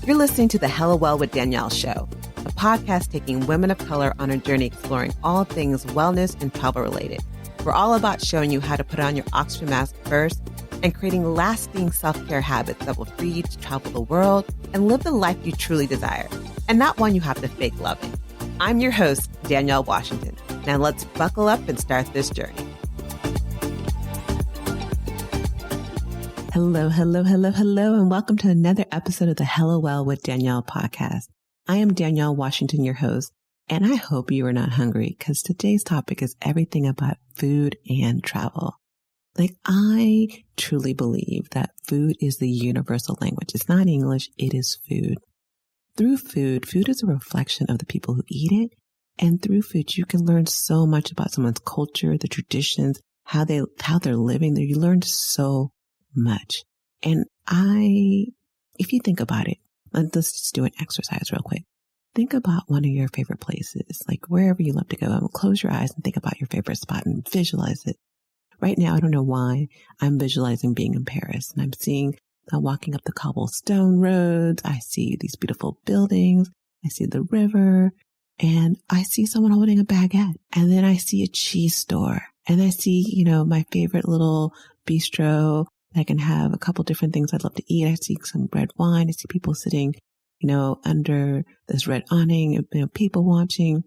You're listening to the Hello Well with Danielle show, a podcast taking women of color on a journey exploring all things wellness and travel related. We're all about showing you how to put on your oxygen mask first and creating lasting self-care habits that will free you to travel the world and live the life you truly desire, and not one you have to fake loving. I'm your host, Danielle Washington. Now let's buckle up and start this journey. Hello, and welcome to another episode of the Hello Well with Danielle podcast. I am Danielle Washington, your host, and I hope you are not hungry because today's topic is everything about food and travel. I truly believe that food is the universal language. It's not English, it is food. Through food is a reflection of the people who eat it. And through food, you can learn so much about someone's culture, the traditions, how they're living there. You learn so much. And if you think about it, let's just do an exercise real quick. Think about one of your favorite places, like wherever you love to go. Close your eyes and think about your favorite spot and visualize it. Right now, I don't know why I'm visualizing being in Paris, and I'm walking up the cobblestone roads. I see these beautiful buildings. I see the river, and I see someone holding a baguette. And then I see a cheese store, and I see, my favorite little bistro. I can have a couple different things I'd love to eat. I see some red wine. I see people sitting, under this red awning, people watching.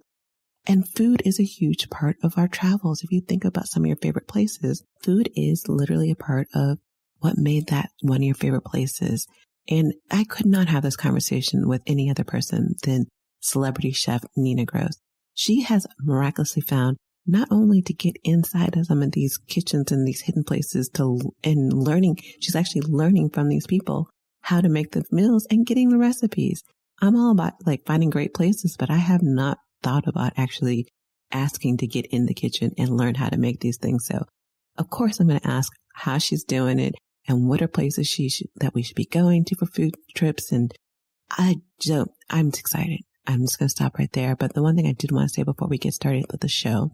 And food is a huge part of our travels. If you think about some of your favorite places, food is literally a part of what made that one of your favorite places. And I could not have this conversation with any other person than celebrity chef Nina Gross. She has miraculously found not only to get inside of some of these kitchens and these hidden places she's actually learning from these people how to make the meals and getting the recipes. I'm all about finding great places, but I have not thought about actually asking to get in the kitchen and learn how to make these things. So of course I'm going to ask how she's doing it and what are places that we should be going to for food trips. And I'm excited. I'm just going to stop right there. But the one thing I did want to say before we get started with the show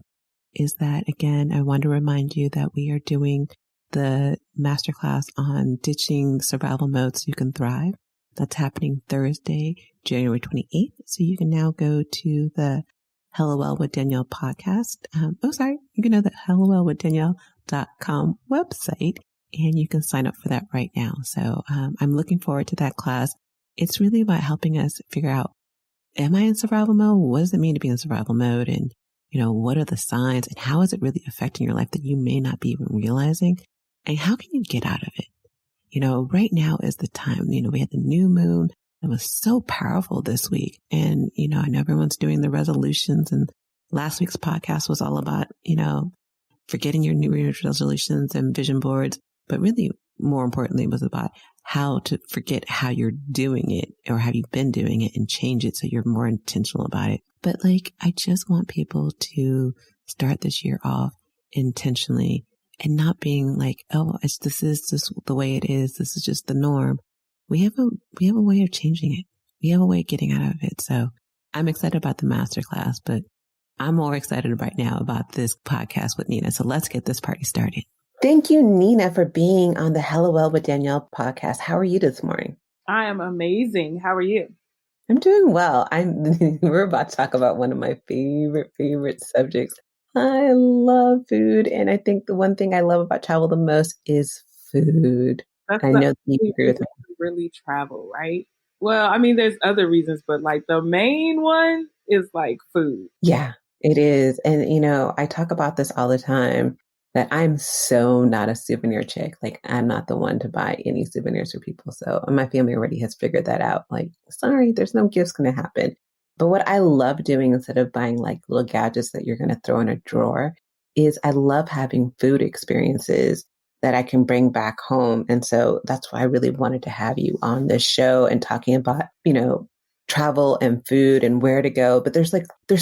is that, again, I want to remind you that we are doing the masterclass on ditching survival mode so you can thrive. That's happening Thursday, January 28th. So you can now go to the Hello Well with Danielle podcast. You can go to the hellowellwithdanielle.com website and you can sign up for that right now. So I'm looking forward to that class. It's really about helping us figure out, am I in survival mode? What does it mean to be in survival mode? And what are the signs and how is it really affecting your life that you may not be even realizing? And how can you get out of it? Right now is the time. We had the new moon. It was so powerful this week. And, I know everyone's doing the resolutions, and last week's podcast was all about, forgetting your New Year's resolutions and vision boards. But really, more importantly, it was about how to forget how you're doing it or have you been doing it and change it so you're more intentional about it. But I just want people to start this year off intentionally and not being this is just the way it is. This is just the norm. We have a way of changing it. We have a way of getting out of it. So I'm excited about the masterclass, but I'm more excited right now about this podcast with Nina. So let's get this party started. Thank you, Nina, for being on the Hello Well with Danielle podcast. How are you this morning? I am amazing. How are you? I'm doing well. We're about to talk about one of my favorite subjects. I love food. And I think the one thing I love about travel the most is food. I know you agree with me. Really travel, right? Well, there's other reasons, but the main one is food. Yeah, it is. And, I talk about this all the time that I'm so not a souvenir chick. I'm not the one to buy any souvenirs for people. So my family already has figured that out. Sorry, there's no gifts going to happen. But what I love doing instead of buying little gadgets that you're going to throw in a drawer is I love having food experiences that I can bring back home. And so that's why I really wanted to have you on this show and talking about, travel and food and where to go. But there's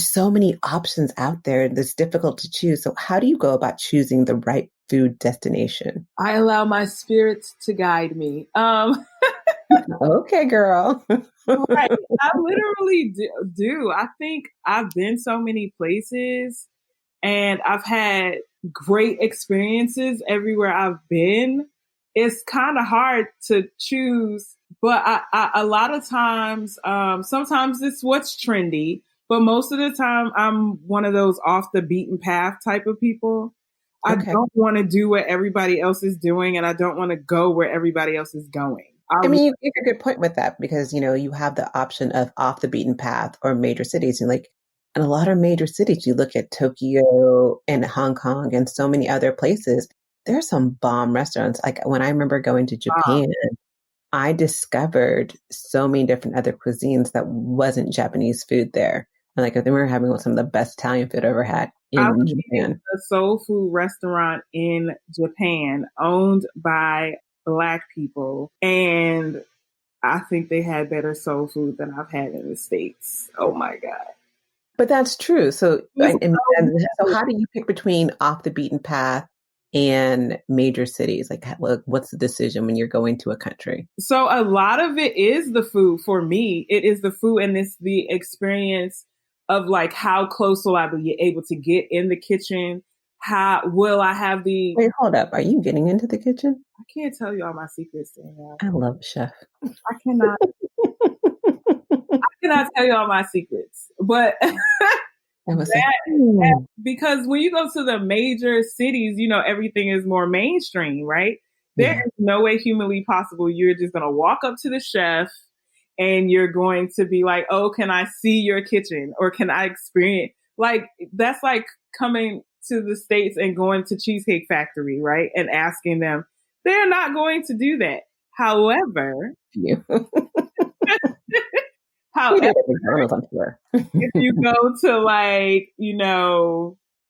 so many options out there that's difficult to choose. So how do you go about choosing the right food destination? I allow my spirits to guide me. Okay, girl. Right. I literally do. I think I've been so many places and I've had great experiences everywhere I've been. It's kind of hard to choose But a lot of times, sometimes it's what's trendy, but most of the time I'm one of those off the beaten path type of people. I Okay. don't want to do what everybody else is doing, and I don't want to go where everybody else is going. I mean, you make a good point with that because, you have the option of off the beaten path or major cities. And like, in a lot of major cities, you look at Tokyo and Hong Kong and so many other places, there's some bomb restaurants. Like when I remember going to Japan, I discovered so many different other cuisines that wasn't Japanese food there. And like, I remember having some of the best Italian food I ever had I in was Japan. a soul food restaurant in Japan owned by Black people, and I think they had better soul food than I've had in the States. Oh my God. But that's true. So, It's and so how do you pick between off the beaten path and major cities? Like, what's the decision when you're going to a country? So a lot of it is the food for me. It is the food, and it's the experience of like how close will I be able to get in the kitchen? How will I have the? Wait, hold up. Are you getting into the kitchen? I can't tell you all my secrets, Danielle. I love chef. I cannot. I cannot tell you all my secrets, but because when you go to the major cities, everything is more mainstream, right? There is no way humanly possible you're just going to walk up to the chef and you're going to be like, oh, can I see your kitchen? Or can I experience? Like, that's like coming to the States and going to Cheesecake Factory, right? And asking them. They're not going to do that. However, if you go to like,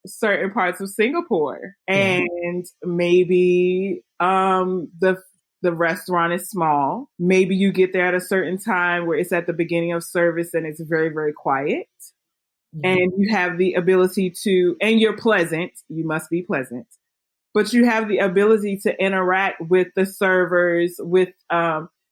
certain parts of Singapore and maybe the restaurant is small, maybe you get there at a certain time where it's at the beginning of service and it's very, very quiet. And you have the ability to, and you're pleasant, you must be pleasant, but you have the ability to interact with the servers, with,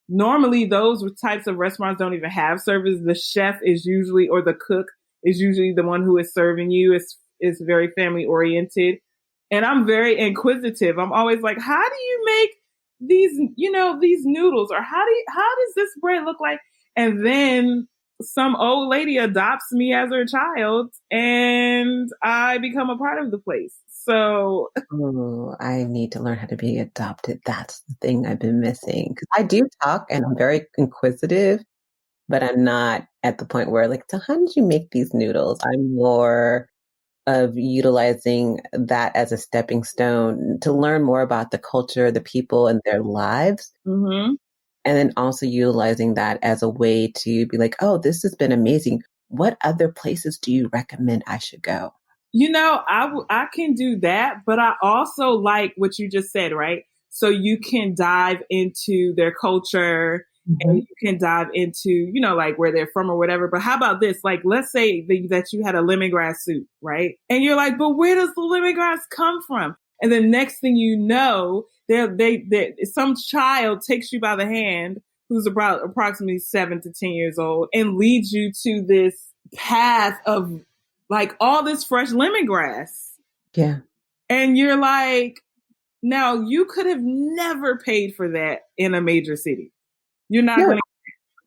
normally those types of restaurants don't even have servers. The chef is usually, or the cook is usually the one who is serving you. It's very family oriented. And I'm very inquisitive. I'm always like, how do you make these, these noodles, or how does this bread look like? And then some old lady adopts me as her child and I become a part of the place. So I need to learn how to be adopted. That's the thing I've been missing. Because I do talk and I'm very inquisitive, but I'm not at the point where like, so how did you make these noodles? I'm more of utilizing that as a stepping stone to learn more about the culture, the people and their lives. Mm-hmm. And then also utilizing that as a way to be like, oh, this has been amazing. What other places do you recommend I should go? I can do that, but I also like what you just said, right? So you can dive into their culture and you can dive into, like where they're from or whatever. But how about this? Like, let's say that you had a lemongrass soup, right? And you're like, but where does the lemongrass come from? And the next thing you know, some child takes you by the hand who's about approximately 7 to 10 years old and leads you to this path of like all this fresh lemongrass. Yeah. And you're like, now you could have never paid for that in a major city. You're not going to.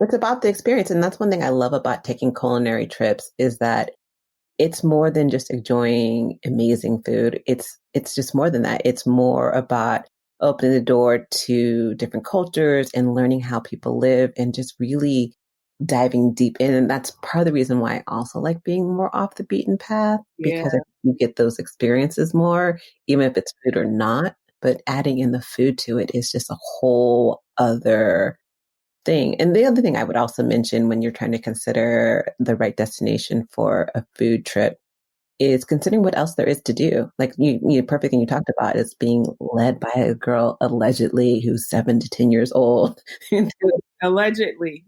It's about the experience. And that's one thing I love about taking culinary trips is that it's more than just enjoying amazing food. It's just more than that. It's more about opening the door to different cultures and learning how people live and just really diving deep in. And that's part of the reason why I also like being more off the beaten path, because you get those experiences more, even if it's food or not. But adding in the food to it is just a whole other thing. And the other thing I would also mention when you're trying to consider the right destination for a food trip is considering what else there is to do. Like you perfect thing you talked about is being led by a girl allegedly who's 7 to 10 years old. Allegedly.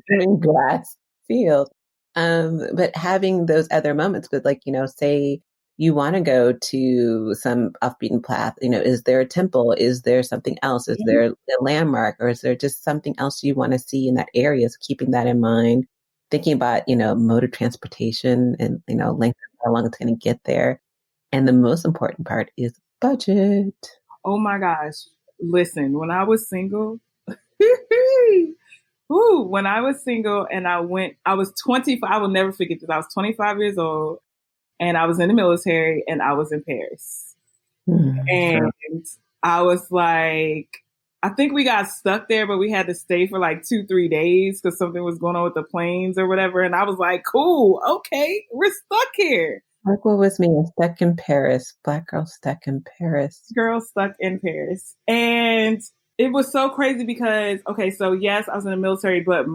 in grass field. But having those other moments with like, say you want to go to some off-beaten path, is there a temple? Is there something else? Is there a landmark? Or is there just something else you want to see in that area? So keeping that in mind, thinking about, mode of transportation and, length of how long it's going to get there. And the most important part is budget. Oh my gosh. Listen, when I was single, Ooh, when I was single and I was 25. I will never forget this. I was 25 years old and I was in the military and I was in Paris. And I was like, I think we got stuck there, but we had to stay for like 2-3 days because something was going on with the planes or whatever. And I was like, cool, okay, we're stuck here. Like, what was me? Stuck in Paris. Black girl stuck in Paris. Girl stuck in Paris. And it was so crazy because, okay, so yes, I was in the military, but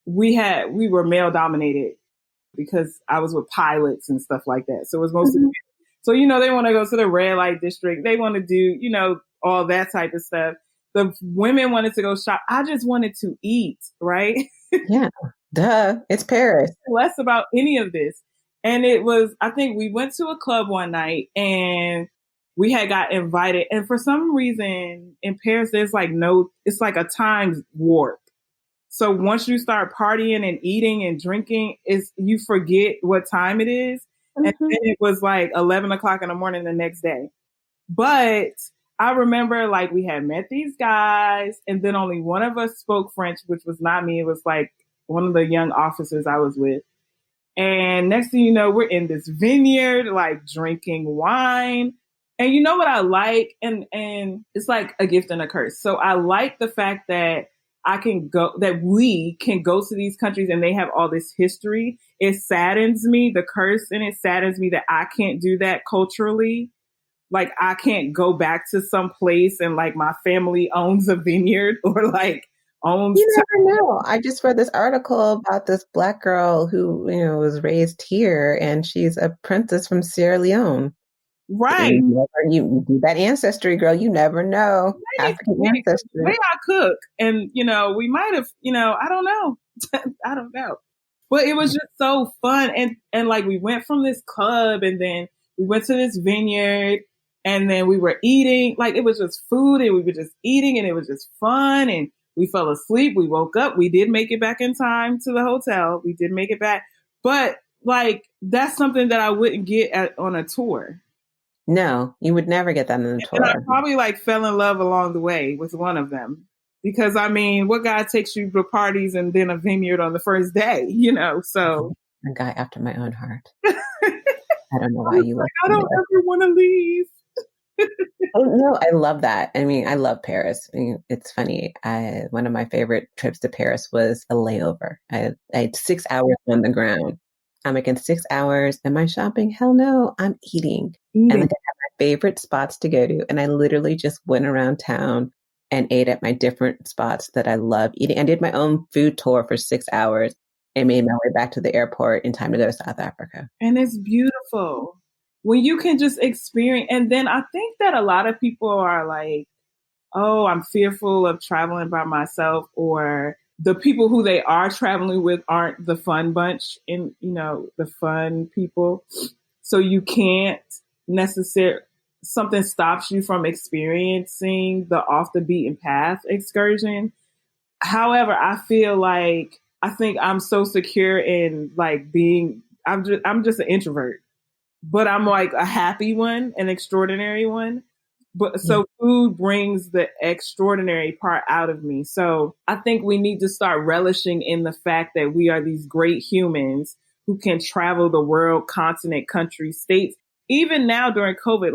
we were male dominated because I was with pilots and stuff like that. So it was mostly, so, they want to go to the red light district. They want to do, all that type of stuff. The women wanted to go shop. I just wanted to eat, right? Yeah, duh. It's Paris. Less about any of this. And I think we went to a club one night and we had got invited. And for some reason in Paris, there's it's like a time warp. So once you start partying and eating and drinking, you forget what time it is. Mm-hmm. And then it was like 11 o'clock in the morning the next day. But I remember we had met these guys and then only one of us spoke French, which was not me. It was like one of the young officers I was with. And next thing you know, we're in this vineyard, drinking wine. And you know what I like? And it's like a gift and a curse. So I like the fact that we can go to these countries and they have all this history. It saddens me, the curse, and it saddens me that I can't do that culturally. I can't go back to some place and my family owns a vineyard or owns. You never know. I just read this article about this Black girl who, was raised here and she's a princess from Sierra Leone. Right. You do that ancestry, girl. You never know. African ancestry. The way I cook. And, we might have, I don't know. I don't know. But it was just so fun. And we went from this club and then we went to this vineyard and then we were eating. It was just food and we were just eating and it was just fun. And we fell asleep. We woke up. We did make it back in time to the hotel. We did make it back. But that's something that I wouldn't get on a tour. No, you would never get that on a tour. And I probably fell in love along the way with one of them. Because what guy takes you to parties and then a vineyard on the first day, so. A guy after my own heart. I don't know why you look. I don't ever want to leave. Oh, no, I love that. I love Paris. It's funny. One of my favorite trips to Paris was a layover. I had 6 hours on the ground. I'm making 6 hours. Am I shopping? Hell no, I'm eating. And I have my favorite spots to go to. And I literally just went around town and ate at my different spots that I love eating. I did my own food tour for 6 hours and made my way back to the airport in time to go to South Africa. And it's beautiful when you can just experience. And then I think that a lot of people are oh, I'm fearful of traveling by myself, or the people who they are traveling with aren't the fun bunch and, the fun people. So you can't necessarily, something stops you from experiencing the off the beaten path excursion. However, I feel I think I'm so secure in I'm just an introvert, but I'm a happy one, an extraordinary one. But so food brings the extraordinary part out of me. So I think we need to start relishing in the fact that we are these great humans who can travel the world, continent, country, states. Even now during COVID,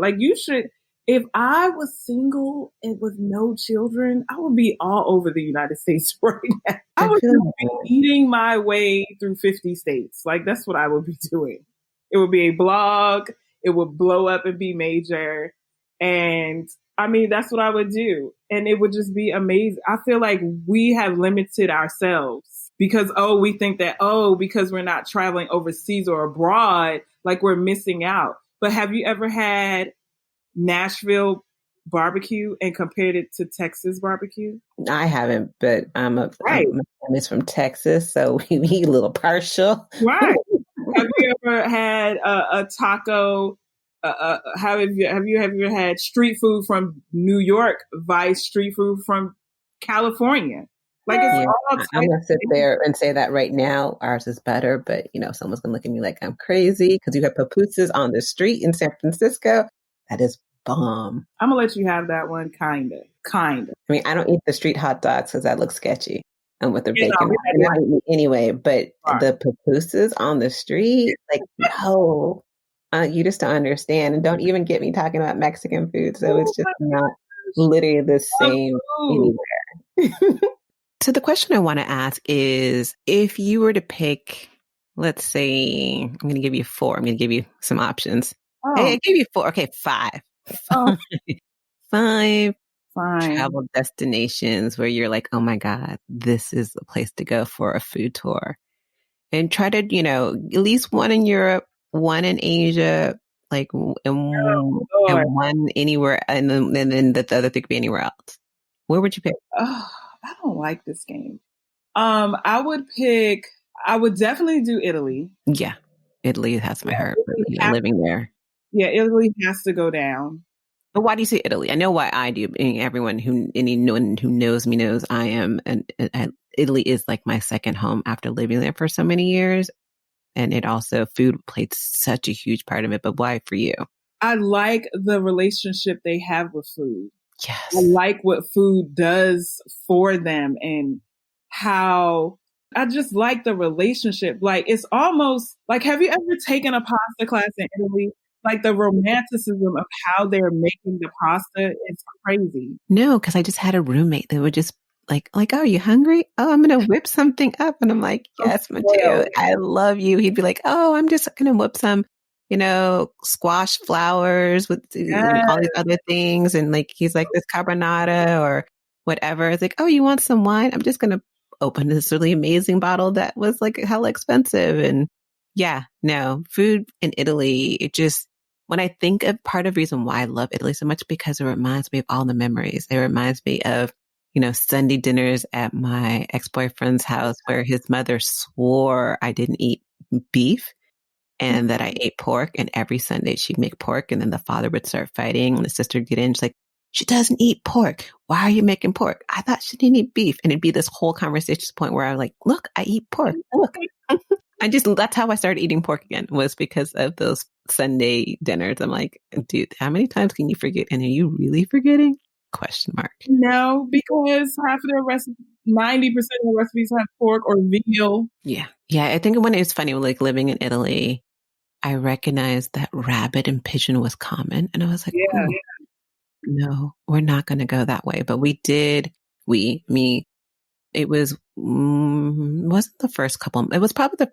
if I was single and with no children, I would be all over the United States right now. I would be eating my way through 50 states. That's what I would be doing. It would be a blog. It would blow up and be major. And that's what I would do. And it would just be amazing. I feel like we have limited ourselves because, we think that, because we're not traveling overseas or abroad, we're missing out. But have you ever had Nashville barbecue and compared it to Texas barbecue? I haven't, but my family's from Texas, so we eat a little partial. Right. Have you ever had a taco? Have you ever had street food from New York vice street food from California? I'm gonna sit there and say that right now ours is better, but someone's gonna look at me like I'm crazy because you have pupusas on the street in San Francisco. That is bomb. I'm gonna let you have that one, kinda. I don't eat the street hot dogs because that looks sketchy. and with the bacon. They're not eating anyway, but the pupusas on the street, like, no, you just don't understand. And don't even get me talking about Mexican food. So it's just not literally the same anywhere. So the question I want to ask is, if you were to pick, let's say, I'm going to give you 4. I'm going to give you some options. Hey, I gave you 4. Okay, 5. 5 travel destinations where you're like, oh my God, this is the place to go for a food tour. And try to, at least one in Europe, one in Asia, and one anywhere, and then the other thing could be anywhere else. Where would you pick? Oh, I don't like this game. I would definitely do Italy. Yeah. Italy has my heart, living there. Yeah, Italy has to go down. But why do you say Italy? I know why I do. Anyone who knows me knows I am, and Italy is like my second home after living there for so many years. And it also, food played such a huge part of it. But why for you? I like the relationship they have with food. Yes. I like what food does for them and how I just like the relationship. Like, it's almost like, have you ever taken a pasta class in Italy? Like, the romanticism of how they're making the pasta is crazy. No, because I just had a roommate that would just like, oh, are you hungry? Oh, I'm going to whip something up. And I'm like, yes, Mateo, I love you. He'd be like, oh, I'm just going to whip some, squash flowers with all these other things. And like, he's like, this carbonara or whatever. It's like, oh, you want some wine? I'm just going to open this really amazing bottle that was like hella expensive. And yeah, no, food in Italy, it just, when I think of part of the reason why I love Italy so much, because it reminds me of all the memories. It reminds me of, Sunday dinners at my ex-boyfriend's house where his mother swore I didn't eat beef and that I ate pork. And every Sunday she'd make pork, and then the father would start fighting and the sister would get in. She's like, she doesn't eat pork. Why are you making pork? I thought she didn't eat beef. And it'd be this whole conversation to the point where I was like, look, I eat pork. Look. That's how I started eating pork again, was because of those Sunday dinners. I'm like, dude, how many times can you forget? And are you really forgetting? ? No, because half of their recipes, 90% of the recipes have pork or veal. Yeah. Yeah. I think when it was funny, like living in Italy, I recognized that rabbit and pigeon was common. And I was like, no, we're not going to go that way. But we did, it was, wasn't the first couple. It was probably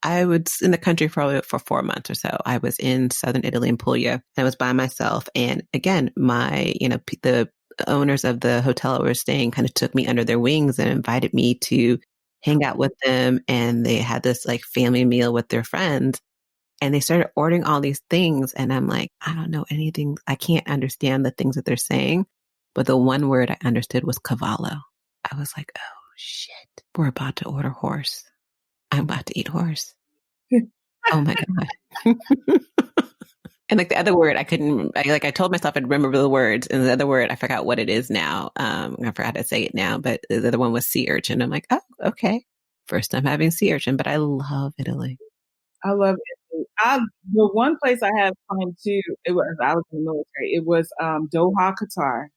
I was in the country for 4 months or so. I was in southern Italy in Puglia. I was by myself. And again, the owners of the hotel I was staying kind of took me under their wings and invited me to hang out with them. And they had this like family meal with their friends. And they started ordering all these things. And I'm like, I don't know anything. I can't understand the things that they're saying. But the one word I understood was cavallo. I was like, oh shit, we're about to order horse. I'm about to eat horse. Oh my God. And like the other word, I told myself I'd remember the words, and the other word, I forgot what it is now. I forgot how to say it now, but the other one was sea urchin. I'm like, oh, okay. First time having sea urchin, but I love Italy. I love Italy. The one place I had fun too, I was in the military. It was Doha, Qatar.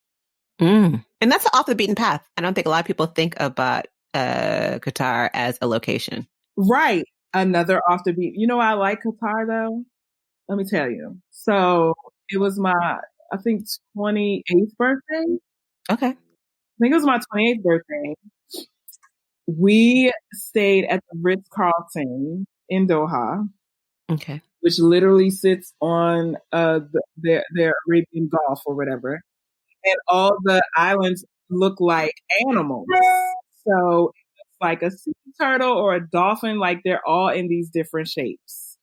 And that's off the beaten path. I don't think a lot of people think about Qatar as a location. Right. Another off the beat. I like Qatar though. Let me tell you. So it was my, I think, 28th birthday. Okay. I think it was my 28th birthday. We stayed at the Ritz-Carlton in Doha. Okay. Which literally sits on their Arabian Gulf or whatever. And all the islands look like animals. So it's like a sea turtle or a dolphin, like they're all in these different shapes.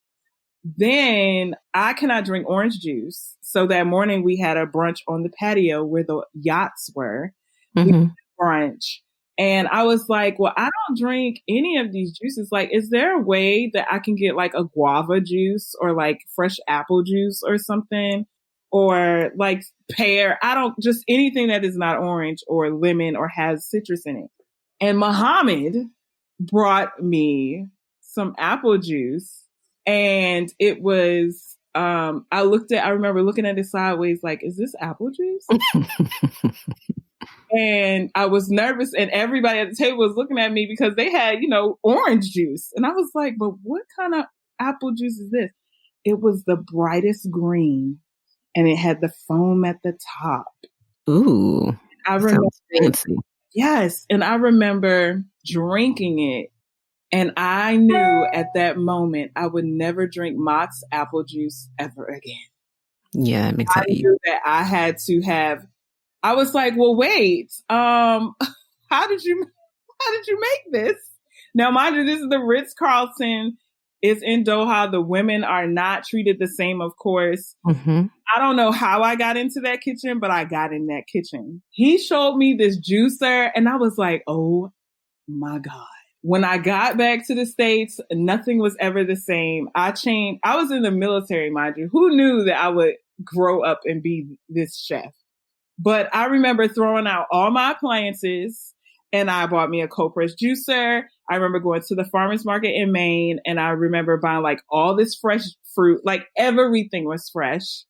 Then I cannot drink orange juice. So that morning we had a brunch on the patio where the yachts were. Mm-hmm. Brunch. And I was like, well, I don't drink any of these juices. Like, is there a way that I can get like a guava juice or like fresh apple juice or something? Or like pear? Just anything that is not orange or lemon or has citrus in it. And Muhammad brought me some apple juice, and it was, I remember looking at it sideways like, is this apple juice? And I was nervous, and everybody at the table was looking at me because they had, orange juice. And I was like, but what kind of apple juice is this? It was the brightest green, and it had the foam at the top. Ooh, I remember, fancy. Yes, and I remember drinking it, and I knew at that moment I would never drink Mott's apple juice ever again. Yeah, that makes sense. I knew that I had to have. I was like, well, wait, how did you make this? Now, mind you, this is the Ritz-Carlton. It's in Doha. The women are not treated the same, of course. Mm-hmm. I don't know how I got into that kitchen, but I got in that kitchen. He showed me this juicer, and I was like, oh my God. When I got back to the States, nothing was ever the same. I changed. I was in the military, mind you. Who knew that I would grow up and be this chef? But I remember throwing out all my appliances, and I bought me a cold press juicer. I remember going to the farmer's market in Maine, and I remember buying like all this fresh fruit, like everything was fresh.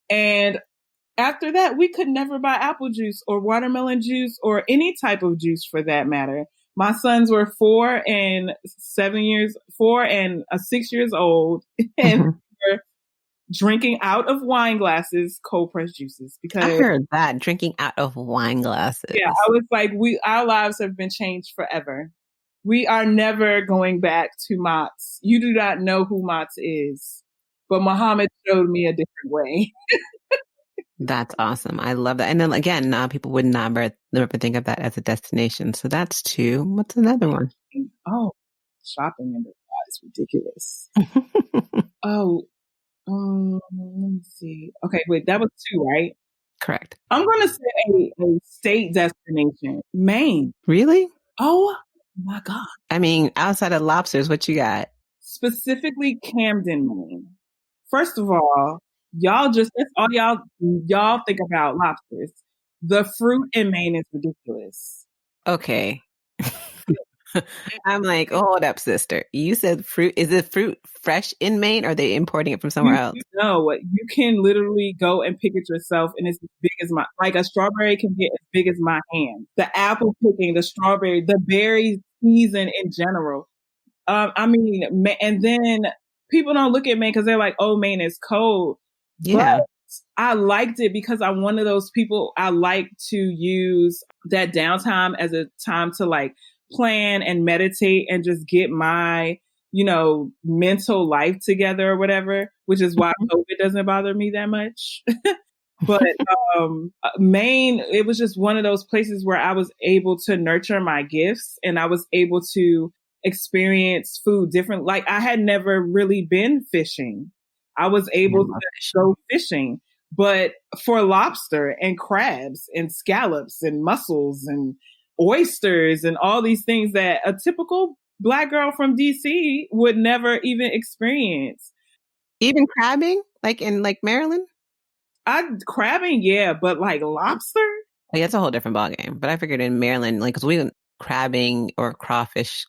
And after that, we could never buy apple juice or watermelon juice or any type of juice for that matter. My sons were 4 and 6 years old, and were drinking out of wine glasses, cold pressed juices. Because I heard that, drinking out of wine glasses. Yeah, I was like, our lives have been changed forever. We are never going back to Mott's. You do not know who Mott's is, but Muhammad showed me a different way. That's awesome. I love that. And then again, people would never think of that as a destination. So that's 2. What's another one? Oh, shopping in Dubai is ridiculous. Let me see. Okay, wait, that was 2, right? Correct. I'm going to say a state destination, Maine. Really? Oh my God. I mean, outside of lobsters, what you got? Specifically Camden, Maine. First of all, that's all y'all think about lobsters. The fruit in Maine is ridiculous. Okay. I'm like, hold up, sister. You said fruit. Is the fruit fresh in Maine, or are they importing it from somewhere else? No, you can literally go and pick it yourself, and it's as big as like a strawberry can get as big as my hand. The apple picking, the strawberry, the berry season in general. And then people don't look at Maine because they're like, oh, Maine is cold. Yeah. But I liked it because I'm one of those people. I like to use that downtime as a time to like plan and meditate and just get my, mental life together or whatever, which is why COVID doesn't bother me that much. But Maine, it was just one of those places where I was able to nurture my gifts, and I was able to experience food different. Like I had never really been fishing. I was able to go fishing, but for lobster and crabs and scallops and mussels and oysters and all these things that a typical Black girl from DC would never even experience. Even crabbing, like in like Maryland? Crabbing, yeah, but like lobster? Yeah, it's a whole different ballgame. But I figured in Maryland, like, because we went crabbing or crawfish,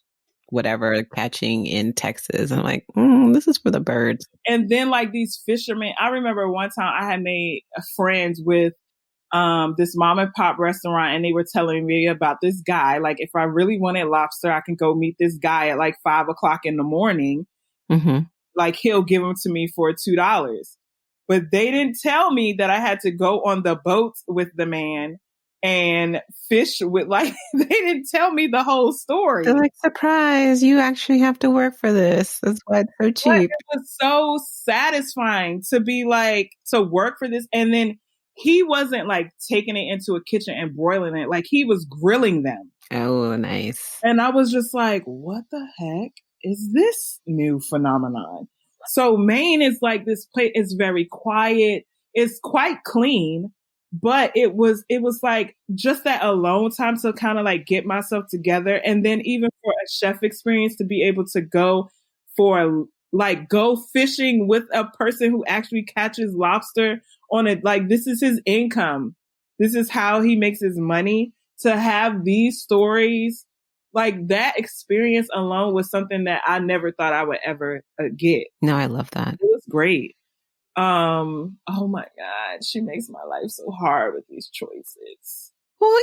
whatever, catching in Texas. And I'm like, this is for the birds. And then like these fishermen, I remember one time I had made friends with this mom and pop restaurant, and they were telling me about this guy. Like, if I really wanted lobster, I can go meet this guy at like 5:00 in the morning. Mm-hmm. Like, he'll give them to me for $2. But they didn't tell me that I had to go on the boat with the man and fish with, like, they didn't tell me the whole story. They're like, surprise, you actually have to work for this. That's why it's so cheap. But it was so satisfying to be like, to work for this. And then he wasn't like taking it into a kitchen and broiling it. Like, he was grilling them. Oh, nice. And I was just like, what the heck is this new phenomenon? So Maine is like this place. It's very quiet. It's quite clean, but it was like just that alone time to kind of like get myself together. And then even for a chef experience to be able to go fishing with a person who actually catches lobster on it. Like, this is his income. This is how he makes his money. To have these stories, like that experience alone was something that I never thought I would ever get. No, I love that. It was great. Oh my God. She makes my life so hard with these choices. Well,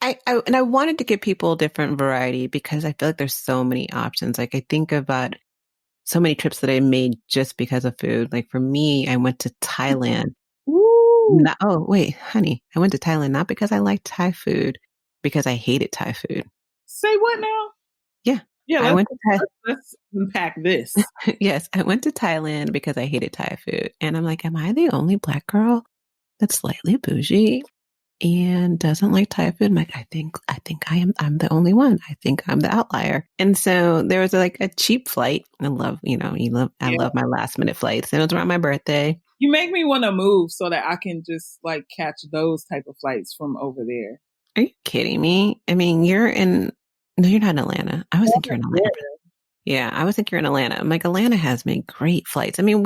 and I wanted to give people a different variety because I feel like there's so many options. Like I think about so many trips that I made just because of food. Like for me, I went to Thailand. Ooh. Oh, wait, honey, I went to Thailand not because I liked Thai food, because I hated Thai food. Say what now? Yeah. Yeah, I went to let's unpack this. Yes, I went to Thailand because I hated Thai food. And I'm like, am I the only Black girl that's slightly bougie and doesn't like Thai food? I'm like, I'm the only one. I think I'm the outlier. And so there was like a cheap flight. I love my last minute flights. And it was around my birthday. You make me want to move so that I can just like catch those type of flights from over there. Are you kidding me? I mean, you're not in Atlanta. I was thinking you're in Atlanta. Yeah, I was thinking you're in Atlanta. I'm like, Atlanta has made great flights. I mean,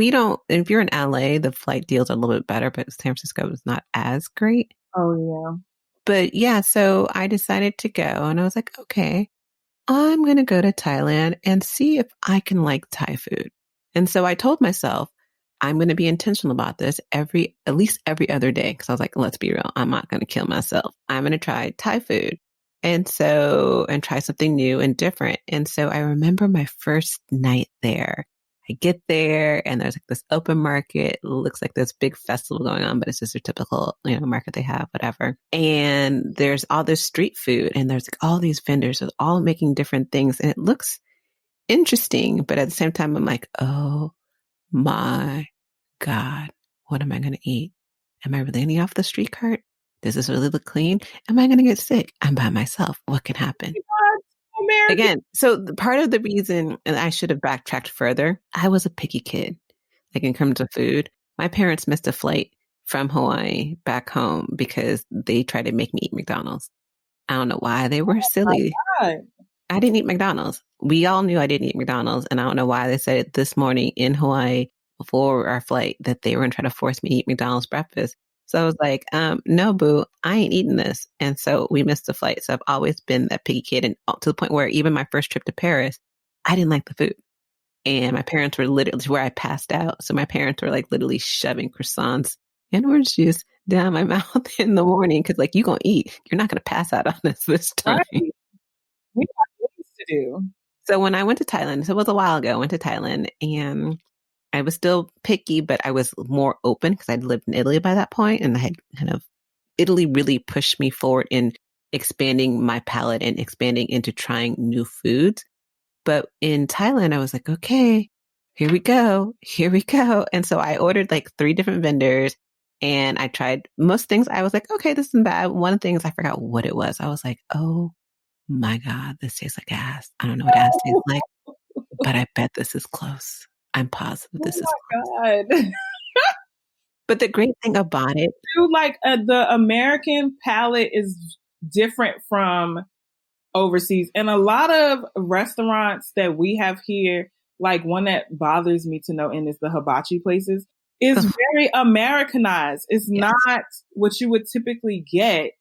if you're in LA, the flight deals are a little bit better, but San Francisco is not as great. Oh, yeah. But yeah, so I decided to go and I was like, okay, I'm going to go to Thailand and see if I can like Thai food. And so I told myself, I'm going to be intentional about this at least every other day. Cause I was like, let's be real. I'm not going to kill myself. I'm going to try Thai food. And try something new and different. And so I remember my first night there. I get there and there's like this open market. It looks like this big festival going on, but it's just a typical, market they have, whatever. And there's all this street food and there's like all these vendors with all making different things. And it looks interesting. But at the same time, I'm like, oh my God, what am I going to eat? Am I really going to eat off the street cart? Does this really look clean? Am I going to get sick? I'm by myself. What can happen? Again, so part of the reason, and I should have backtracked further, I was a picky kid. Like in terms of food, my parents missed a flight from Hawaii back home because they tried to make me eat McDonald's. I don't know why. They were silly. I didn't eat McDonald's. We all knew I didn't eat McDonald's. And I don't know why they said it this morning in Hawaii before our flight that they were going to try to force me to eat McDonald's breakfast. So I was like, no, boo, I ain't eating this. And so we missed the flight. So I've always been that picky kid. And to the point where even my first trip to Paris, I didn't like the food. And my parents were literally where I passed out. So my parents were like literally shoving croissants and orange juice down my mouth in the morning. Cause like, you going to eat, you're not going to pass out on this time. Right. We got things to do. So when I went to Thailand, so it was a while ago, I went to Thailand and I was still picky, but I was more open because I'd lived in Italy by that point, and I had Italy really pushed me forward in expanding my palate and expanding into trying new foods. But in Thailand, I was like, okay, here we go. And so I ordered like 3 different vendors and I tried most things. I was like, okay, this isn't bad. One of the things I forgot what it was. I was like, oh my God, this tastes like ass. I don't know what ass tastes like, but I bet this is close. I'm positive this is close. God. But the great thing about it, like the American palate is different from overseas, and a lot of restaurants that we have here, like one that bothers me to no end is the hibachi places, is very Americanized. It's not what you would typically get,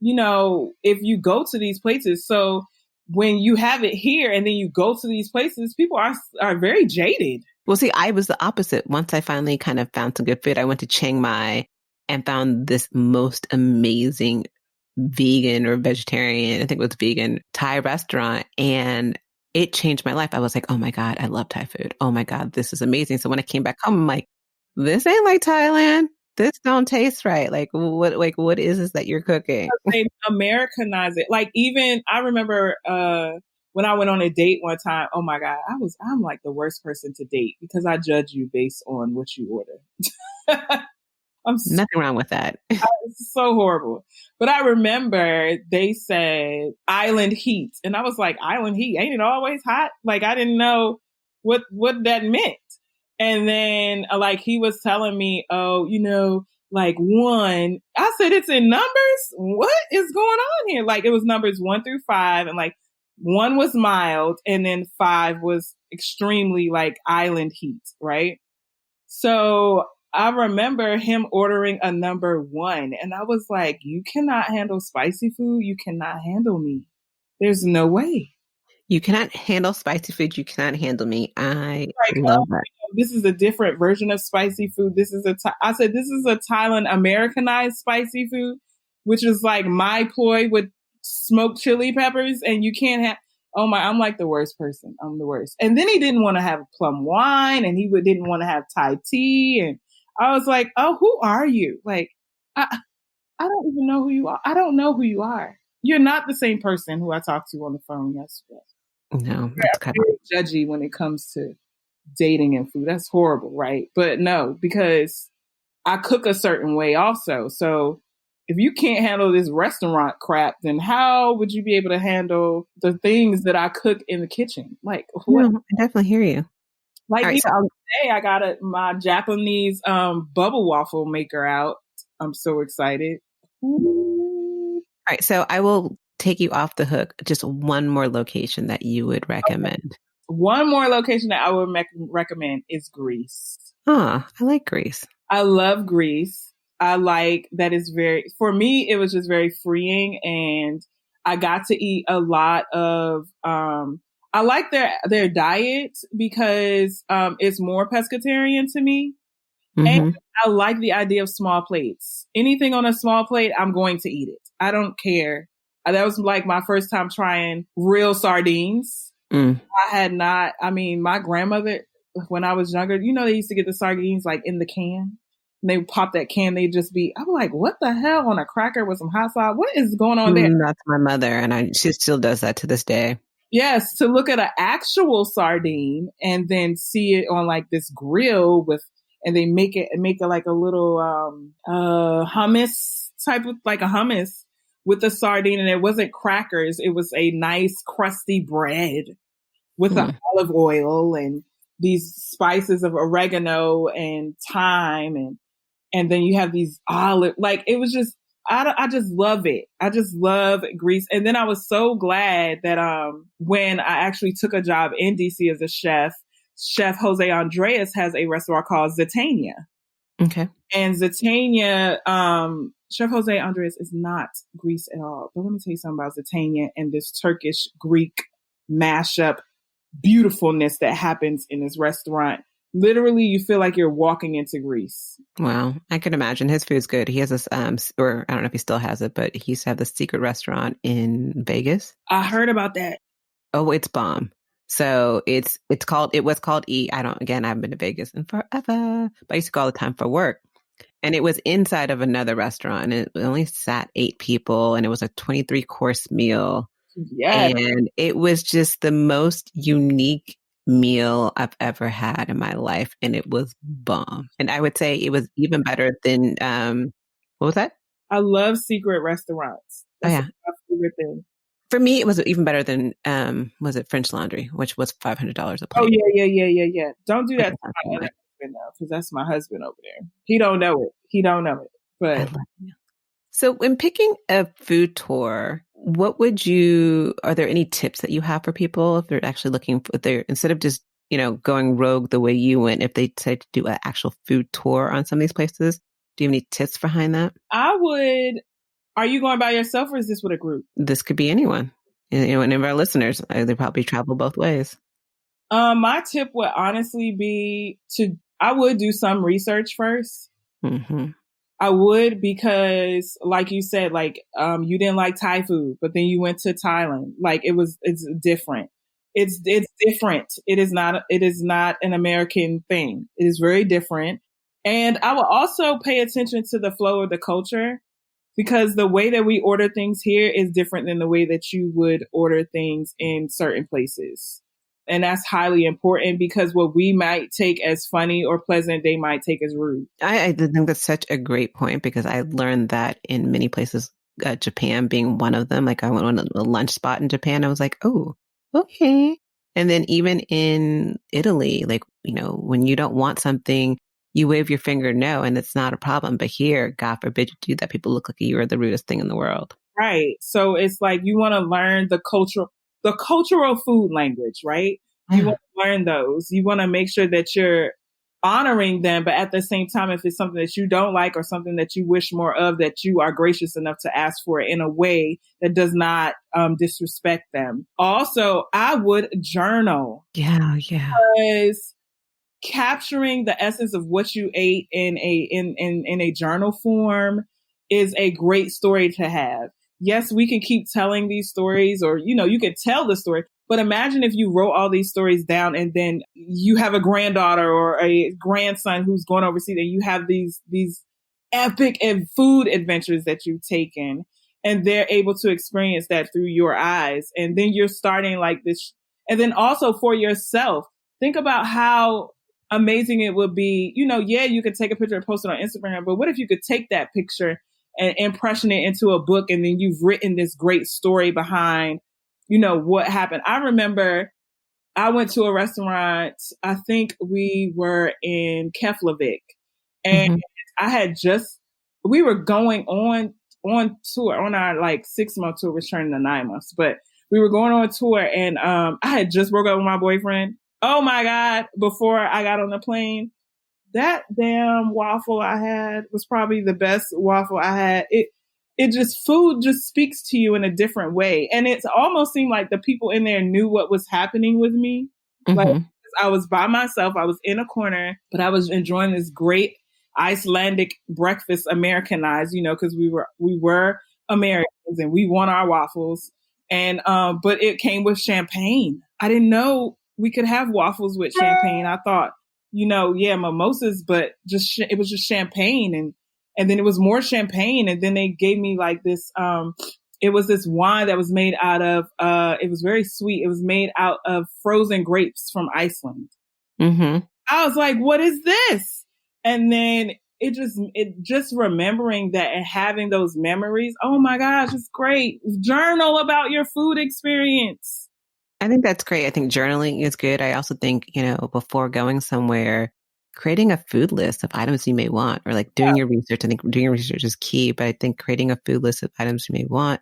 if you go to these places. So when you have it here and then you go to these places, people are very jaded. Well, see, I was the opposite. Once I finally kind of found some good food, I went to Chiang Mai and found this most amazing vegan or vegetarian, I think it was vegan, Thai restaurant. And it changed my life. I was like, oh my God, I love Thai food. Oh my God, this is amazing. So when I came back home, I'm like, this ain't like Thailand. This don't taste right. Like what is this that you're cooking? They Americanize it. Like even I remember when I went on a date one time, oh my God, I'm like the worst person to date because I judge you based on what you order. Nothing wrong with that. It's so horrible. But I remember they said island heat. And I was like, island heat, ain't it always hot? Like I didn't know what that meant. And then like he was telling me, oh, like 1, I said, it's in numbers. What is going on here? Like it was numbers 1 through 5. And like 1 was mild. And then 5 was extremely like island heat. Right. So I remember him ordering a number 1. And I was like, you cannot handle spicy food. You cannot handle me. There's no way. You cannot handle spicy food. You cannot handle me. I love that. This is a different version of spicy food. I said, this is a Thailand Americanized spicy food. which is like my ploy with smoked chili peppers, and you can't have. Oh my! I'm like the worst person. I'm the worst. And then he didn't want to have plum wine, and he didn't want to have Thai tea, and I was like, oh, who are you? Like, I don't even know who you are. I don't know who you are. You're not the same person who I talked to on the phone yesterday. No, that's kind of judgy when it comes to dating and food. That's horrible, right? But no, because I cook a certain way also. So if you can't handle this restaurant crap, then how would you be able to handle the things that I cook in the kitchen? Like, what? No, I definitely hear you. Like, right, today I got my Japanese bubble waffle maker out. I'm so excited. Ooh. All right, so I will take you off the hook. Just one more location that you would recommend. Okay. One more location that I would recommend is Greece. I like Greece. I love Greece. I like that for me, it was just very freeing, and I got to eat a lot of, I like their diet because it's more pescatarian to me. Mm-hmm. And I like the idea of small plates. Anything on a small plate, I'm going to eat it. I don't care. That was like my first time trying real sardines. My grandmother, when I was younger, they used to get the sardines like in the can. And they would pop that can, I'm like, what the hell, on a cracker with some hot sauce? What is going on there? That's my mother, and she still does that to this day. Yes, to look at an actual sardine and then see it on like this grill and they make it like a little hummus type of, like a hummus with the sardine, and it wasn't crackers. It was a nice crusty bread with the olive oil and these spices of oregano and thyme, and then you have these olive, like it was just, I just love it. I just love Greece. And then I was so glad that when I actually took a job in DC as a chef Jose Andres has a restaurant called Zatania. Okay. And Zatania, Chef Jose Andres is not Greece at all. But let me tell you something about Zatania and this Turkish-Greek mashup beautifulness that happens in this restaurant. Literally, you feel like you're walking into Greece. Wow. I can imagine. His food's good. He has this, or I don't know if he still has it, but he used to have this secret restaurant in Vegas. I heard about that. Oh, it's bomb. So it was called E. I haven't been to Vegas in forever, but I used to go all the time for work. And it was inside of another restaurant, and it only sat 8 people, and it was a 23-course meal. Yeah. And it was just the most unique meal I've ever had in my life. And it was bomb. And I would say it was even better than, what was that? I love secret restaurants. That's my favorite thing. For me, it was even better than, was it French Laundry, which was $500 a plate. Oh, yeah. Don't do that to my other husband, though, because that's my husband over there. He don't know it. But I love you. So when picking a food tour, are there any tips that you have for people if they're actually looking for instead of just, going rogue the way you went, if they decide to do an actual food tour on some of these places, do you have any tips behind that? Are you going by yourself, or is this with a group? This could be anyone. Any of our listeners, they probably travel both ways. My tip would honestly be I would do some research first. Mm-hmm. I would, because like you said, like, you didn't like Thai food, but then you went to Thailand. Like it's different. It's different. It is not an American thing. It is very different. And I will also pay attention to the flow of the culture, because the way that we order things here is different than the way that you would order things in certain places. And that's highly important, because what we might take as funny or pleasant, they might take as rude. I think that's such a great point, because I learned that in many places, Japan being one of them. Like I went on a lunch spot in Japan. I was like, oh, okay. And then even in Italy, like, when you don't want something, you wave your finger no, and it's not a problem. But here, God forbid you do that, people look like you are the rudest thing in the world. Right. So it's like you want to learn the cultural food language, right? You want to learn those. You want to make sure that you're honoring them, but at the same time, if it's something that you don't like or something that you wish more of, that you are gracious enough to ask for it in a way that does not disrespect them. Also, I would journal. Yeah. Because capturing the essence of what you ate in a journal form is a great story to have. Yes, we can keep telling these stories, or, you can tell the story, but imagine if you wrote all these stories down and then you have a granddaughter or a grandson who's going overseas, and you have these epic and food adventures that you've taken, and they're able to experience that through your eyes. And then you're starting like this. And then also for yourself, think about how amazing it would be. You could take a picture and post it on Instagram, but what if you could take that picture and impression it into a book, and then you've written this great story behind, what happened. I remember I went to a restaurant, I think we were in Keflavik, and we were going on tour, on our like 6-month tour, returning to 9 months, but we were going on tour, and I had just broke up with my boyfriend. Oh my God, before I got on the plane, that damn waffle I had was probably the best waffle I had. Food just speaks to you in a different way. And it almost seemed like the people in there knew what was happening with me. Mm-hmm. Like, I was by myself. I was in a corner, but I was enjoying this great Icelandic breakfast, Americanized, because we were Americans and we want our waffles. And, but it came with champagne. I didn't know we could have waffles with champagne. I thought, mimosas, but it was just champagne. And then it was more champagne. And then they gave me like this, it was this wine that was made out of, it was very sweet. It was made out of frozen grapes from Iceland. Mm-hmm. I was like, what is this? And then it just remembering that and having those memories. Oh my gosh, it's great. Journal about your food experience. I think that's great. I think journaling is good. I also think, before going somewhere, creating a food list of items you may want, or like doing your research. I think doing your research is key, but I think creating a food list of items you may want,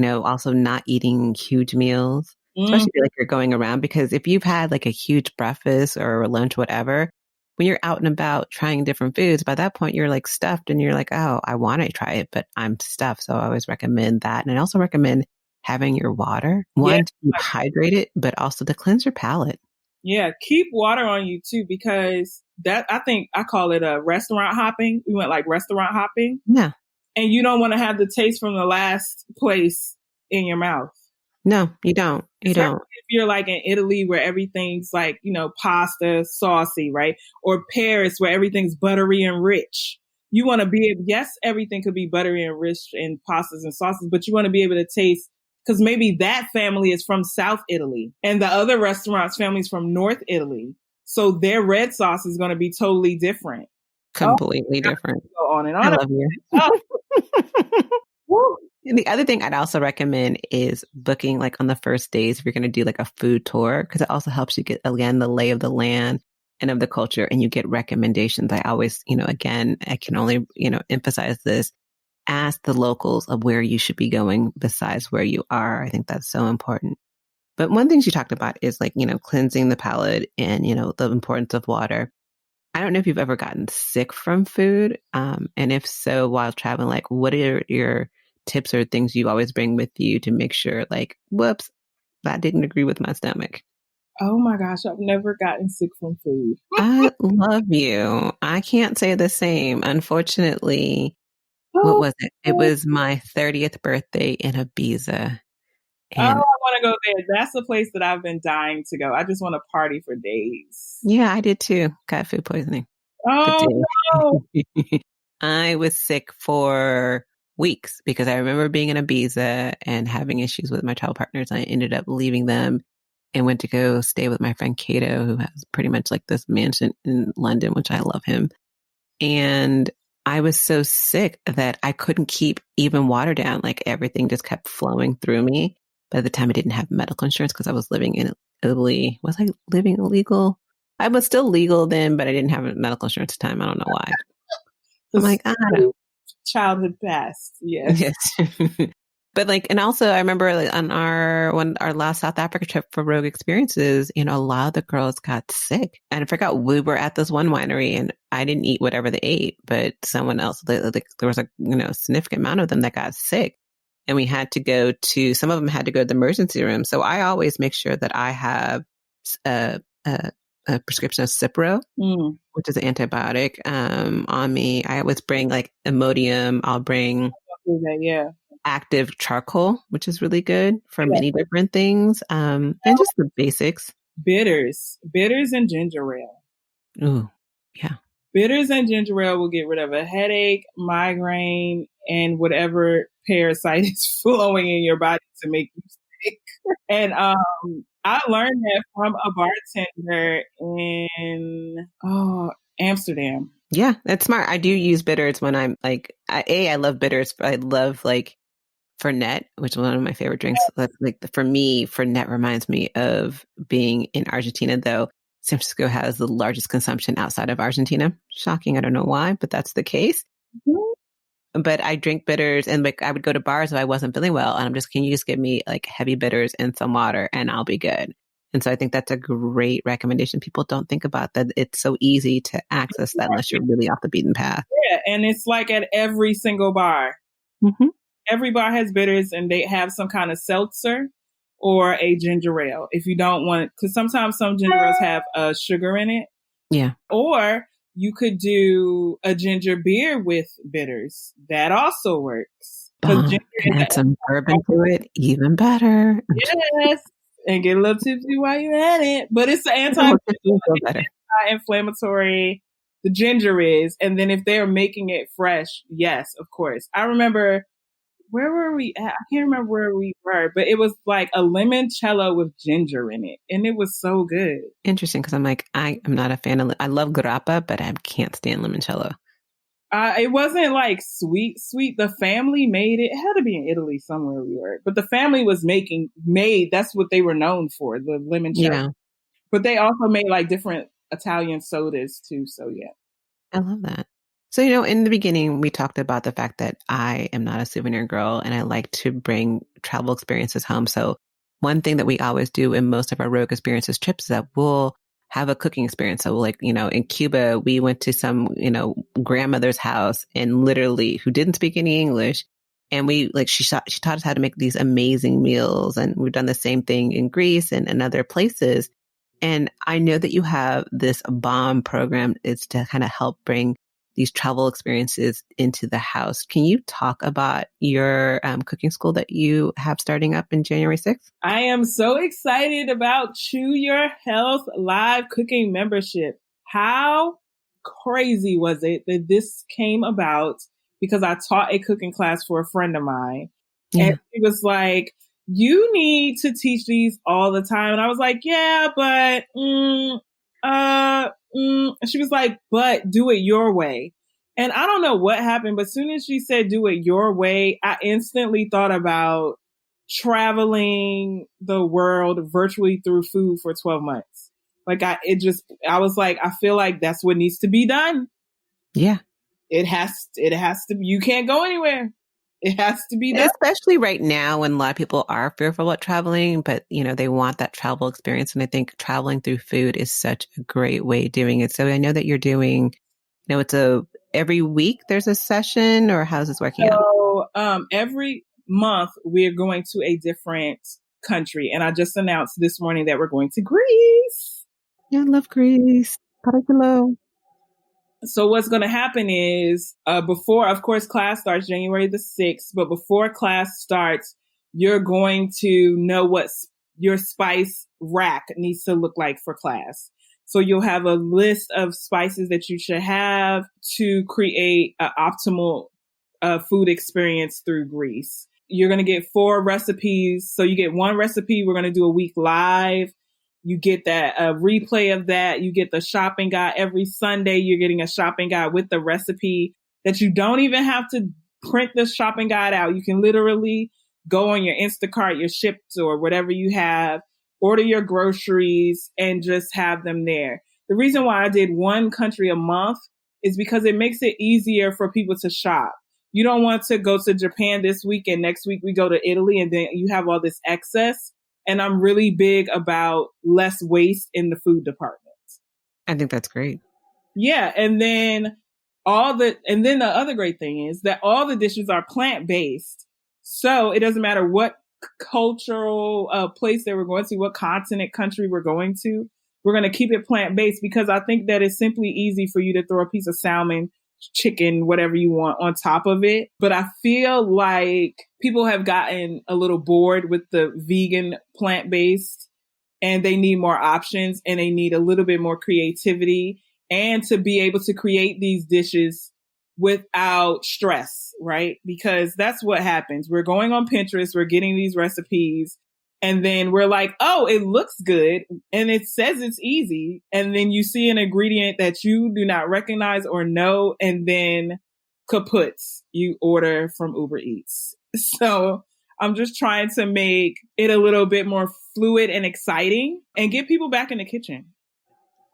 also not eating huge meals, especially if you're going around, because if you've had like a huge breakfast or lunch, whatever, when you're out and about trying different foods, by that point you're like stuffed and you're like, oh, I want to try it, but I'm stuffed. So I always recommend that. And I also recommend having your water, to keep hydrated, but also to cleanse your palate. Yeah, keep water on you too, because I think I call it a restaurant hopping. We went like restaurant hopping. Yeah. And you don't want to have the taste from the last place in your mouth. No, you don't. You don't. If you're like in Italy where everything's like, pasta, saucy, right? Or Paris where everything's buttery and rich. You want to yes, everything could be buttery and rich in pastas and sauces, but you want to be able to taste, because maybe that family is from South Italy and the other restaurant's family is from North Italy. So their red sauce is going to be totally different. Completely different. Go on and on. I love you. And the other thing I'd also recommend is booking like on the first days if you're going to do like a food tour, because it also helps you get, again, the lay of the land and of the culture, and you get recommendations. I always, again, I can only, emphasize this. Ask the locals of where you should be going besides where you are. I think that's so important. But one thing she talked about is like, cleansing the palate and, the importance of water. I don't know if you've ever gotten sick from food. And if so, while traveling, like what are your tips or things you always bring with you to make sure like, whoops, that didn't agree with my stomach? Oh my gosh, I've never gotten sick from food. I love you. I can't say the same. Unfortunately, what was it? It was my 30th birthday in Ibiza. And I want to go there. That's the place that I've been dying to go. I just want to party for days. Yeah, I did too. Got food poisoning. Oh, no. I was sick for weeks because I remember being in Ibiza and having issues with my travel partners. I ended up leaving them and went to go stay with my friend Kato, who has pretty much like this mansion in London, which I love him. And I was so sick that I couldn't keep even water down. Like everything just kept flowing through me. By the time I didn't have medical insurance because I was living in Italy. Was I living illegal? I was still legal then, but I didn't have medical insurance at the time. I don't know why. I'm like, I don't know. Childhood past. Yes. Yes. But like, and also I remember like on our last South Africa trip for Rogue Experiences, a lot of the girls got sick. And I forgot, we were at this one winery and I didn't eat whatever they ate, but someone else, there was a significant amount of them that got sick. And we had to go to, some of them had to go to the emergency room. So I always make sure that I have a a prescription of Cipro, which is an antibiotic, on me. I always bring like Imodium. I'll bring active charcoal, which is really good for many different things. And just the basics. Bitters and ginger ale. Ooh, yeah. Bitters and ginger ale will get rid of a headache, migraine, and whatever parasite is flowing in your body to make you sick. And I learned that from a bartender in Amsterdam. Yeah, that's smart. I do use bitters when I'm like, I love bitters. I love like Fernet, which is one of my favorite drinks. That's like for me, Fernet reminds me of being in Argentina, though San Francisco has the largest consumption outside of Argentina. Shocking. I don't know why, but that's the case. Mm-hmm. But I drink bitters, and like I would go to bars if I wasn't feeling well, and can you just give me like heavy bitters and some water and I'll be good. And so I think that's a great recommendation. People don't think about that. It's so easy to access that unless you're really off the beaten path. Yeah. And it's like at every single bar. Mm-hmm. Every bar has bitters, and they have some kind of seltzer or a ginger ale. If you don't want, because sometimes some ginger ales have sugar in it. Yeah. Or you could do a ginger beer with bitters. That also works. Add some bourbon to it, even better. Yes. And get a little tipsy while you're at it. But it's an anti-inflammatory. The ginger is. And then if they're making it fresh, yes, of course. I remember, where were we at? I can't remember where we were, but it was like a limoncello with ginger in it. And it was so good. Interesting, because I'm like, I am not a fan of, I love grappa, but I can't stand limoncello. It wasn't like sweet. The family made it. It had to be in Italy somewhere we were. But the family was made, that's what they were known for, the limoncello. Yeah. But they also made like different Italian sodas too. So yeah. I love that. So, in the beginning, we talked about the fact that I am not a souvenir girl and I like to bring travel experiences home. So one thing that we always do in most of our Rogue Experiences trips is that we'll have a cooking experience. So like, in Cuba, we went to some, grandmother's house and literally who didn't speak any English. And she taught us how to make these amazing meals. And we've done the same thing in Greece and other places. And I know that you have this BOMB program. It's to kind of help bring these travel experiences into the house. Can you talk about your cooking school that you have starting up in January 6th? I am so excited about Chew Your Health live cooking membership. How crazy was it that this came about? Because I taught a cooking class for a friend of mine. Yeah. And he was like, you need to teach these all the time. And I was like, yeah, but, and she was like, but do it your way. And I don't know what happened, but as soon as she said, do it your way, I instantly thought about traveling the world virtually through food for 12 months. Like I was like, I feel like that's what needs to be done. Yeah. It has to, you can't go anywhere. It has to be done. Especially right now when a lot of people are fearful about traveling, but they want that travel experience. And I think traveling through food is such a great way of doing it. So I know that you're doing, it's every week there's a session, or how's this working out? So every month we're going to a different country. And I just announced this morning that we're going to Greece. Yeah, I love Greece. Hello. So what's going to happen is before, of course, class starts January the 6th, but before class starts, you're going to know what your spice rack needs to look like for class. So you'll have a list of spices that you should have to create an optimal food experience through Greece. You're going to get 4 recipes. So you get 1 recipe. We're going to do a week live. You get that replay of that. You get the shopping guide every Sunday. You're getting a shopping guide with the recipe that you don't even have to print the shopping guide out. You can literally go on your Instacart, your Shipt, or whatever you have, order your groceries and just have them there. The reason why I did 1 country a month is because it makes it easier for people to shop. You don't want to go to Japan this week and next week we go to Italy and then you have all this excess. And I'm really big about less waste in the food department. I think that's great. Yeah. And then the other great thing is that all the dishes are plant-based. So it doesn't matter what cultural place that we're going to, what continent, country we're going to, we're going to keep it plant-based because I think that it's simply easy for you to throw a piece of salmon, chicken, whatever you want on top of it. But I feel like people have gotten a little bored with the vegan plant-based and they need more options and they need a little bit more creativity and to be able to create these dishes without stress, right? Because that's what happens. We're going on Pinterest, we're getting these recipes, and then we're like, oh, it looks good. And it says it's easy. And then you see an ingredient that you do not recognize or know. And then kaputs, you order from Uber Eats. So I'm just trying to make it a little bit more fluid and exciting and get people back in the kitchen.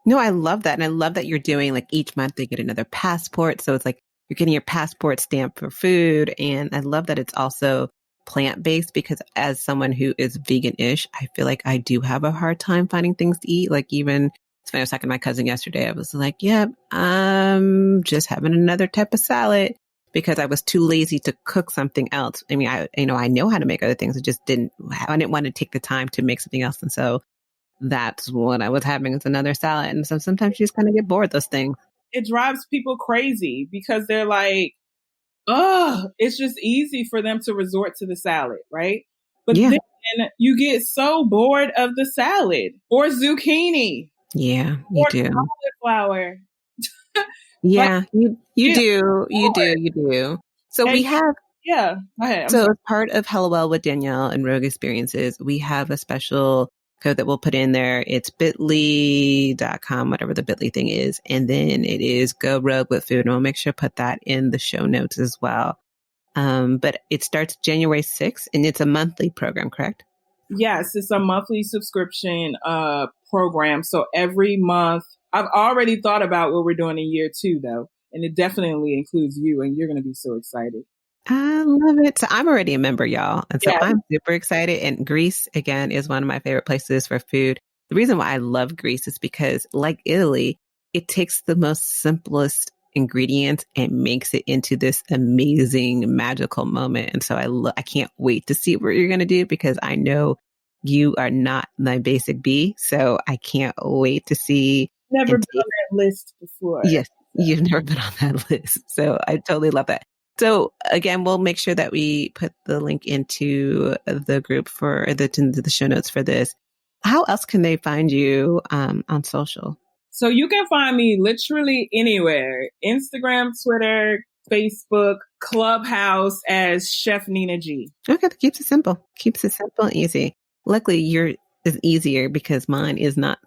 No, I love that. And I love that you're doing like each month they get another passport. So it's like you're getting your passport stamp for food. And I love that it's also plant-based because as someone who is vegan-ish, I feel like I do have a hard time finding things to eat. Like even, it's funny, I was talking to my cousin yesterday. I was like, yep, I'm just having another type of salad because I was too lazy to cook something else. I mean, I know how to make other things. I didn't want to take the time to make something else. And so that's what I was having is another salad. And so sometimes you just kind of get bored of those things. It drives people crazy because they're like, oh, it's just easy for them to resort to the salad, right? But then you get so bored of the salad or zucchini. Yeah, you do. Cauliflower. Yeah, you do. So we have. Yeah, go ahead. So as part of Hello Well with Danielle and Rogue Experiences, we have a special code that we'll put in there. It's bit.ly.com, whatever the bit.ly thing is. And then it is Go Rogue with Food. And we'll make sure to put that in the show notes as well. But it starts January 6th and it's a monthly program, correct? Yes, it's a monthly subscription program. So every month, I've already thought about what we're doing in year 2, though. And it definitely includes you. And you're going to be so excited. I love it. So I'm already a member, y'all. And so I'm super excited. And Greece, again, is one of my favorite places for food. The reason why I love Greece is because, like Italy, it takes the most simplest ingredients and makes it into this amazing, magical moment. And so I can't wait to see what you're going to do because I know you are not my basic B. So I can't wait to see. Never been on that list before. Yes, you've never been on that list. So I totally love that. So again, we'll make sure that we put the link into the group into the show notes for this. How else can they find you on social? So you can find me literally anywhere. Instagram, Twitter, Facebook, Clubhouse as Chef Nina G. Okay, that keeps it simple. Keeps it simple and easy. Luckily, yours is easier because mine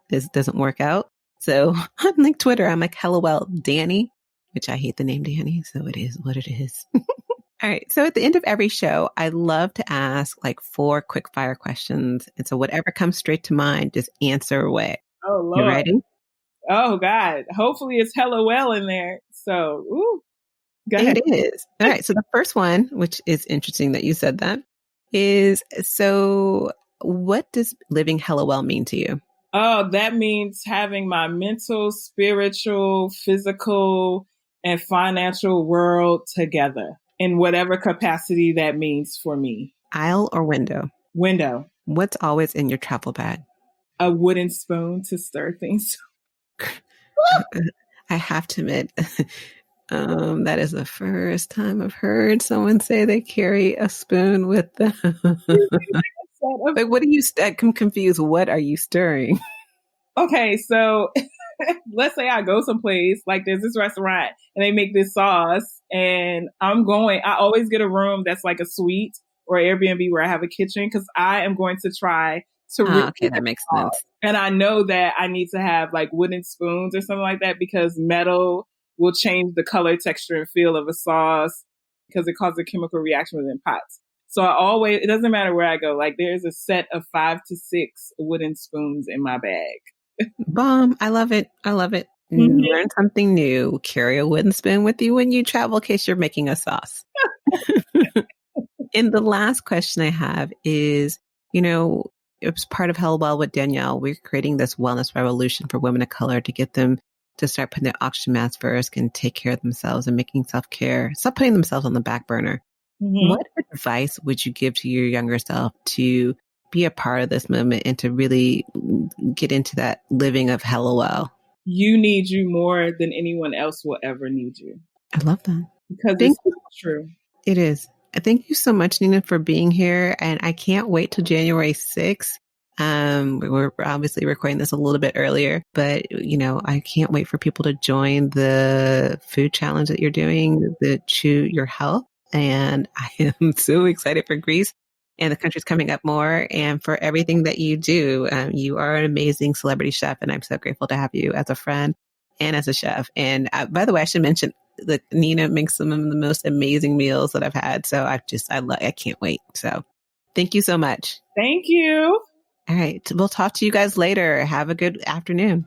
doesn't work out. So I'm like Twitter. I'm like Hello Well Danny, which I hate the name Danny, so it is what it is. All right. So at the end of every show, I love to ask like 4 quickfire questions. And so whatever comes straight to mind, just answer away. Oh, Lord. You ready? Oh, God. Hopefully it's Hello Well in there. So, go ahead. It is. All right. So the first one, which is interesting that you said that, is so what does living Hello Well mean to you? Oh, that means having my mental, spiritual, physical, and financial world together in whatever capacity that means for me. Aisle or window? Window. What's always in your travel bag? A wooden spoon to stir things. I have to admit, that is the first time I've heard someone say they carry a spoon with them. Like, what are you? I'm confused. What are you stirring? Okay, so let's say I go someplace, like there's this restaurant and they make this sauce and I always get a room that's like a suite or Airbnb where I have a kitchen because I am going to try to okay, that makes sense. And I know that I need to have like wooden spoons or something like that because metal will change the color, texture, and feel of a sauce because it causes a chemical reaction within pots. So it doesn't matter where I go, like there's a set of 5 to 6 wooden spoons in my bag. Bomb. I love it. Mm-hmm. Learn something new. Carry a wooden spoon with you when you travel in case you're making a sauce. And the last question I have is, it's part of Hello Well with Danielle. We're creating this wellness revolution for women of color to get them to start putting their oxygen masks first and take care of themselves and making self-care, stop putting themselves on the back burner. Mm-hmm. What advice would you give to your younger self to be a part of this movement and to really get into that living of Hello Well. You need you more than anyone else will ever need you. I love that. Because it's true. It is. Thank you so much, Nina, for being here. And I can't wait till January 6th. We're obviously recording this a little bit earlier, but I can't wait for people to join the food challenge that you're doing, the Chew Your Health. And I am so excited for Greece and the country's coming up more and for everything that you do. You are an amazing celebrity chef, and I'm so grateful to have you as a friend and as a chef. And by the way, I should mention that Nina makes some of the most amazing meals that I've had. So I can't wait. So thank you so much. Thank you. All right. We'll talk to you guys later. Have a good afternoon.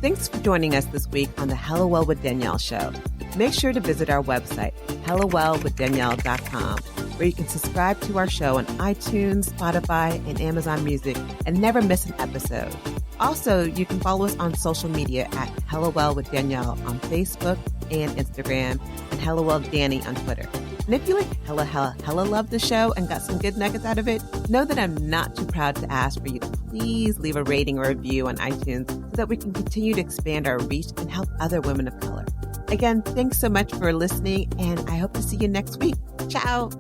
Thanks for joining us this week on the Hello Well with Danielle show. Make sure to visit our website, hellowellwithdanielle.com, where you can subscribe to our show on iTunes, Spotify, and Amazon Music and never miss an episode. Also, you can follow us on social media at Hello Well with Danielle on Facebook and Instagram, and Hello Well Danny on Twitter. And if you hella love the show and got some good nuggets out of it, know that I'm not too proud to ask for you to please leave a rating or review on iTunes so that we can continue to expand our reach and help other women of color. Again, thanks so much for listening, and I hope to see you next week. Ciao.